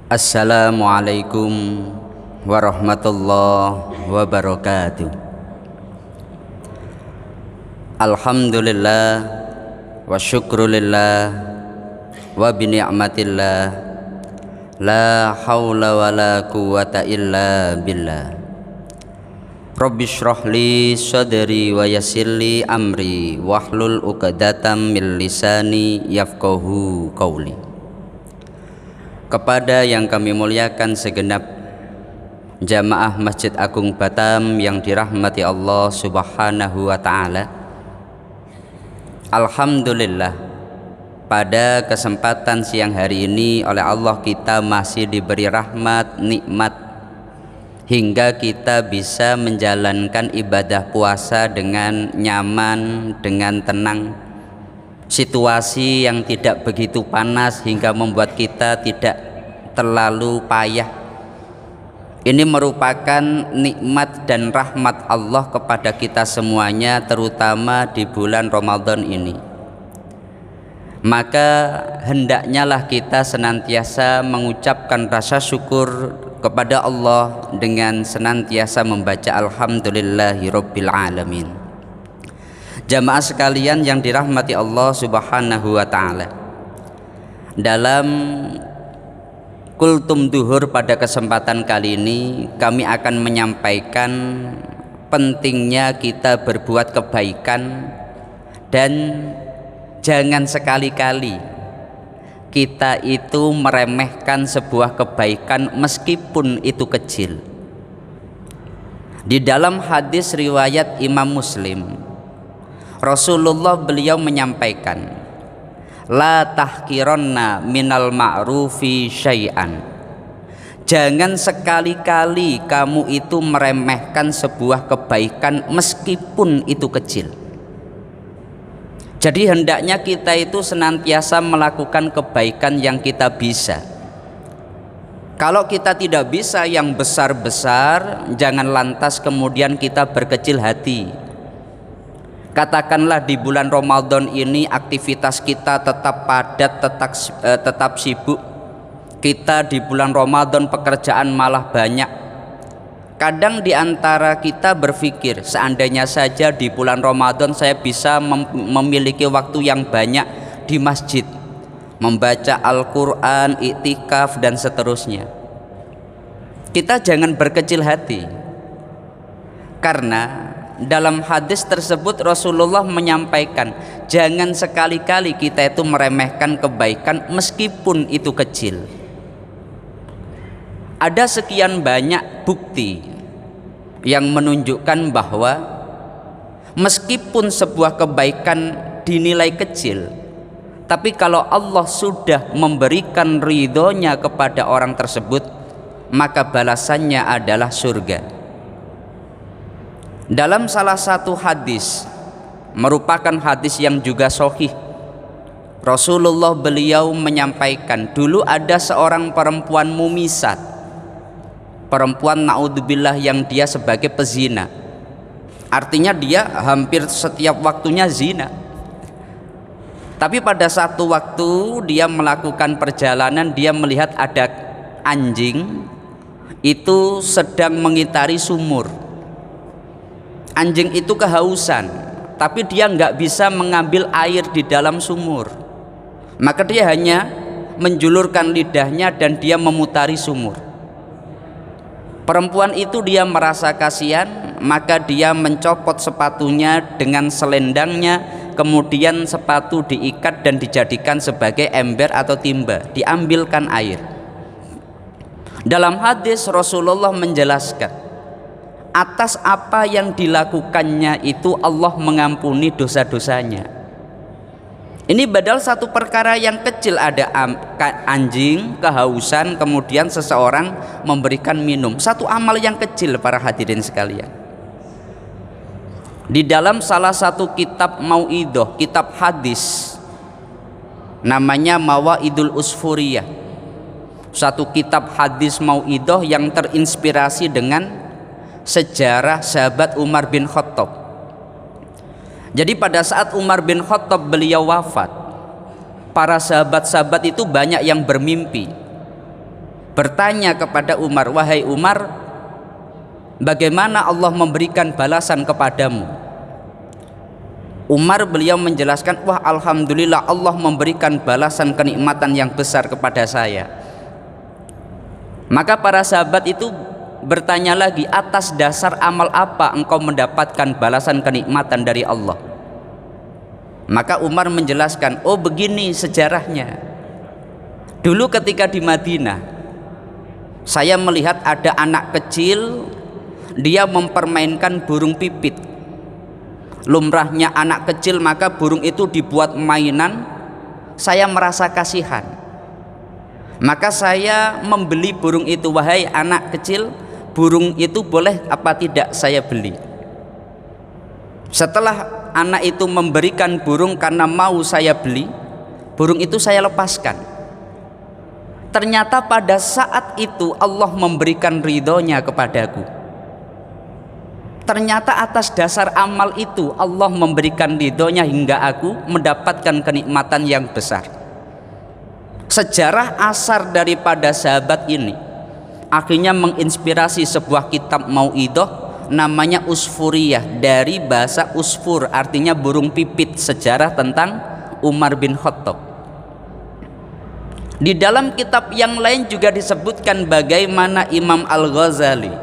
Assalamualaikum warahmatullahi wabarakatuh. Alhamdulillah wa syukrulillah wa bini'matillah la hawla wa la quwata illa billah. Rabbi shrahli sadri wa yassirli amri wahlul uqdatam min lisani yafqahu qawli. Kepada yang kami muliakan segenap jamaah Masjid Agung Batam yang dirahmati Allah Subhanahu wa ta'ala, alhamdulillah pada kesempatan siang hari ini oleh Allah kita masih diberi rahmat, nikmat, hingga kita bisa menjalankan ibadah puasa dengan nyaman, dengan tenang. Situasi yang tidak begitu panas hingga membuat kita tidak terlalu payah. Ini merupakan nikmat dan rahmat Allah kepada kita semuanya, terutama di bulan Ramadan ini. Maka hendaknya lah kita senantiasa mengucapkan rasa syukur kepada Allah dengan senantiasa membaca alhamdulillahirabbil alamin. Jamaah sekalian yang dirahmati Allah Subhanahu wa ta'ala, dalam kultum duhur pada kesempatan kali ini kami akan menyampaikan pentingnya kita berbuat kebaikan, dan jangan sekali-kali kita itu meremehkan sebuah kebaikan meskipun itu kecil. Di dalam hadis riwayat Imam Muslim, Rasulullah beliau menyampaikan, la tahkironna minal ma'rufi syai'an. Jangan sekali-kali kamu itu meremehkan sebuah kebaikan meskipun itu kecil. Jadi hendaknya kita itu senantiasa melakukan kebaikan yang kita bisa. Kalau kita tidak bisa yang besar-besar, jangan lantas kemudian kita berkecil hati. Katakanlah di bulan Ramadan ini aktivitas kita tetap padat, tetap sibuk. Kita di bulan Ramadan pekerjaan malah banyak. Kadang di antara kita berpikir, seandainya saja di bulan Ramadan saya bisa memiliki waktu yang banyak di masjid, membaca Al-Quran, iktikaf dan seterusnya. Kita jangan berkecil hati, karena dalam hadis tersebut Rasulullah menyampaikan, jangan sekali-kali kita itu meremehkan kebaikan meskipun itu kecil. Ada sekian banyak bukti yang menunjukkan bahwa meskipun sebuah kebaikan dinilai kecil, tapi kalau Allah sudah memberikan ridhonya kepada orang tersebut, maka balasannya adalah surga. Dalam salah satu hadis, merupakan hadis yang juga sahih, Rasulullah beliau menyampaikan, dulu ada seorang perempuan mumisat, perempuan naudzubillah yang dia sebagai pezina. Artinya dia hampir setiap waktunya zina. Tapi pada satu waktu dia melakukan perjalanan, dia melihat ada anjing itu sedang mengitari sumur. Anjing itu kehausan, tapi dia nggak bisa mengambil air di dalam sumur. Maka dia hanya menjulurkan lidahnya dan dia memutari sumur. Perempuan itu dia merasa kasihan, maka dia mencopot sepatunya dengan selendangnya, kemudian sepatu diikat dan dijadikan sebagai ember atau timba, diambilkan air. Dalam hadis Rasulullah menjelaskan, atas apa yang dilakukannya itu Allah mengampuni dosa-dosanya. Ini padahal satu perkara yang kecil, ada anjing kehausan, kemudian seseorang memberikan minum, satu amal yang kecil para hadirin sekalian. Di dalam salah satu kitab mauidhah, kitab hadis, namanya Mawaidul Usfuriyah, satu kitab hadis mauidhah yang terinspirasi dengan sejarah sahabat Umar bin Khattab. Jadi pada saat Umar bin Khattab beliau wafat, para sahabat-sahabat itu banyak yang bermimpi. bertanya kepada Umar, wahai Umar, bagaimana Allah memberikan balasan kepadamu? Umar beliau menjelaskan, wah alhamdulillah Allah memberikan balasan kenikmatan yang besar kepada saya. Maka para sahabat itu bertanya lagi, atas dasar amal apa engkau mendapatkan balasan kenikmatan dari Allah? Maka Umar menjelaskan, oh begini sejarahnya. Dulu ketika di Madinah, saya melihat ada anak kecil, dia mempermainkan burung pipit. Lumrahnya anak kecil, maka burung itu dibuat mainan. Saya merasa kasihan, maka saya membeli burung itu. Wahai anak kecil, burung itu boleh apa tidak saya beli? Setelah anak itu memberikan burung karena mau saya beli, burung itu saya lepaskan. Ternyata pada saat itu Allah memberikan ridhonya kepadaku. Ternyata atas dasar amal itu Allah memberikan ridhonya hingga aku mendapatkan kenikmatan yang besar. Sejarah asar daripada sahabat ini akhirnya menginspirasi sebuah kitab mauidhah namanya Usfuriyah, dari bahasa usfur artinya burung pipit, sejarah tentang Umar bin Khattab. Di dalam kitab yang lain juga disebutkan bagaimana Imam Al-Ghazali,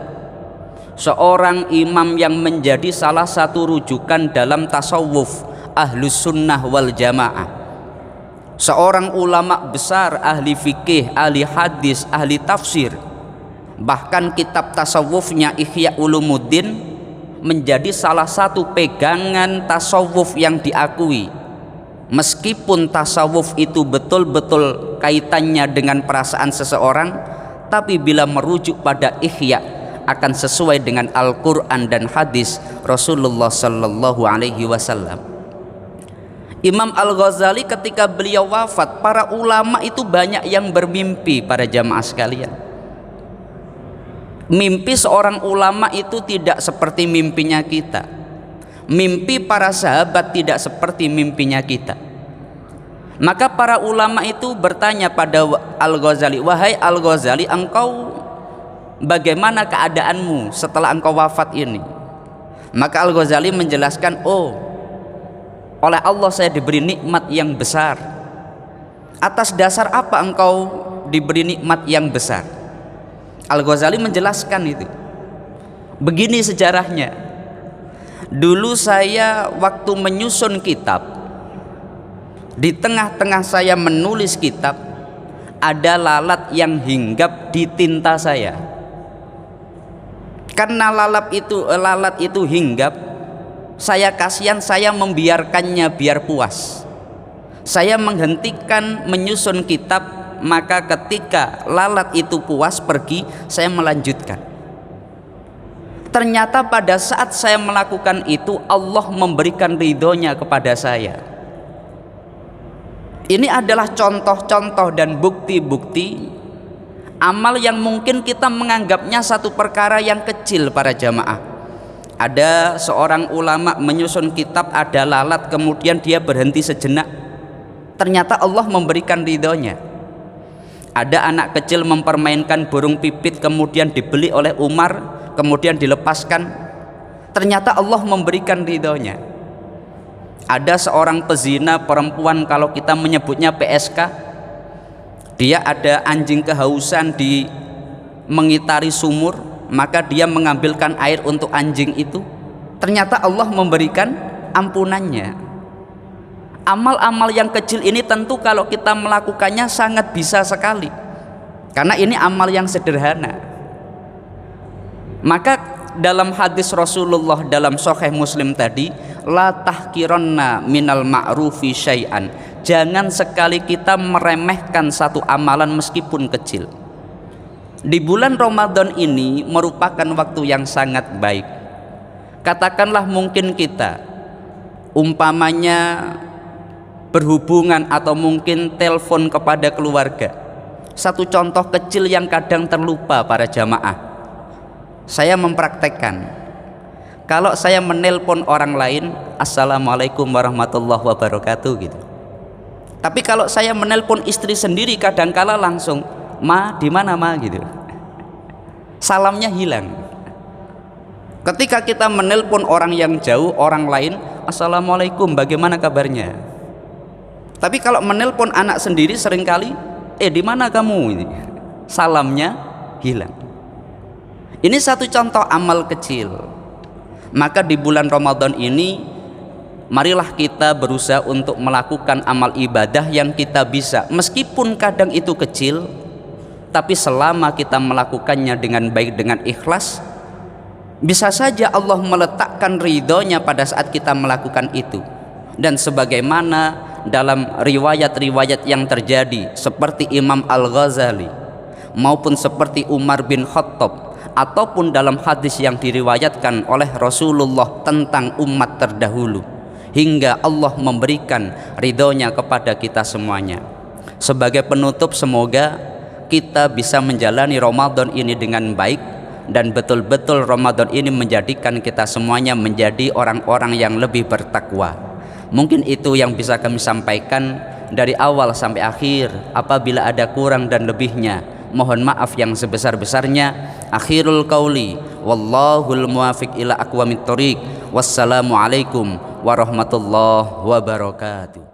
seorang imam yang menjadi salah satu rujukan dalam tasawuf Ahlus Sunnah wal Jamaah, seorang ulama besar, ahli fikih, ahli hadis, ahli tafsir, bahkan kitab tasawufnya Ihya Ulumuddin menjadi salah satu pegangan tasawuf yang diakui. Meskipun tasawuf itu betul-betul kaitannya dengan perasaan seseorang, tapi bila merujuk pada ihya akan sesuai dengan Al-Quran dan hadis Rasulullah Sallallahu Alaihi Wasallam. Imam Al-Ghazali ketika beliau wafat, para ulama itu banyak yang bermimpi, para jamaah sekalian. Mimpi seorang ulama itu tidak seperti mimpinya kita. Mimpi para sahabat tidak seperti mimpinya kita. Maka para ulama itu bertanya pada Al-Ghazali, wahai Al-Ghazali, engkau bagaimana keadaanmu setelah engkau wafat ini? Maka Al-Ghazali menjelaskan, oh, oleh Allah saya diberi nikmat yang besar. Atas dasar apa engkau diberi nikmat yang besar? Al-Ghazali menjelaskan itu. Begini sejarahnya. Dulu saya waktu menyusun kitab, di tengah-tengah saya menulis kitab, ada lalat yang hinggap di tinta saya. Karena lalat itu hinggap, saya kasihan, saya membiarkannya biar puas. Saya menghentikan menyusun kitab. Maka ketika lalat itu puas pergi, saya melanjutkan. Ternyata pada saat saya melakukan itu, Allah memberikan ridhonya kepada saya. Ini adalah contoh-contoh dan bukti-bukti amal yang mungkin kita menganggapnya satu perkara yang kecil, para jamaah. Ada seorang ulama menyusun kitab, ada lalat, kemudian dia berhenti sejenak. Ternyata Allah memberikan ridhonya. Ada anak kecil mempermainkan burung pipit, kemudian dibeli oleh Umar, kemudian dilepaskan. Ternyata Allah memberikan ridhonya. Ada seorang pezina perempuan, kalau kita menyebutnya PSK, dia ada anjing kehausan di mengitari sumur, maka dia mengambilkan air untuk anjing itu. Ternyata Allah memberikan ampunannya. Amal-amal yang kecil ini tentu kalau kita melakukannya sangat bisa sekali, karena ini amal yang sederhana. Maka dalam hadis Rasulullah dalam Sahih Muslim tadi, la tahkiranna minal ma'rufi syai'an, jangan sekali kita meremehkan satu amalan meskipun kecil. Di bulan Ramadan ini merupakan waktu yang sangat baik. Katakanlah mungkin kita umpamanya berhubungan atau mungkin telepon kepada keluarga. Satu contoh kecil yang kadang terlupa, para jamaah. Saya mempraktekkan, kalau saya menelpon orang lain, assalamualaikum warahmatullahi wabarakatuh gitu. Tapi kalau saya menelpon istri sendiri, kadangkala langsung Ma, di mana Ma gitu. Salamnya hilang. Ketika kita menelpon orang yang jauh, orang lain, Assalamualaikum, bagaimana kabarnya? Tapi kalau menelpon anak sendiri seringkali, di mana kamu? Ini salamnya hilang. Ini satu contoh amal kecil. Maka di bulan Ramadan ini, marilah kita berusaha untuk melakukan amal ibadah yang kita bisa, meskipun kadang itu kecil, tapi selama kita melakukannya dengan baik, dengan ikhlas, bisa saja Allah meletakkan ridhonya pada saat kita melakukan itu. Dan sebagaimana dalam riwayat-riwayat yang terjadi seperti Imam Al-Ghazali maupun seperti Umar bin Khattab, ataupun dalam hadis yang diriwayatkan oleh Rasulullah tentang umat terdahulu, hingga Allah memberikan ridhonya kepada kita semuanya. Sebagai penutup, semoga kita bisa menjalani Ramadan ini dengan baik, dan betul-betul Ramadan ini menjadikan kita semuanya menjadi orang-orang yang lebih bertakwa. Mungkin itu yang bisa kami sampaikan dari awal sampai akhir. Apabila ada kurang dan lebihnya, mohon maaf yang sebesar-besarnya. Akhirul qauli wallahul muwafiq ila aqwamit thoriq. Wassalamualaikum warahmatullahi wabarakatuh.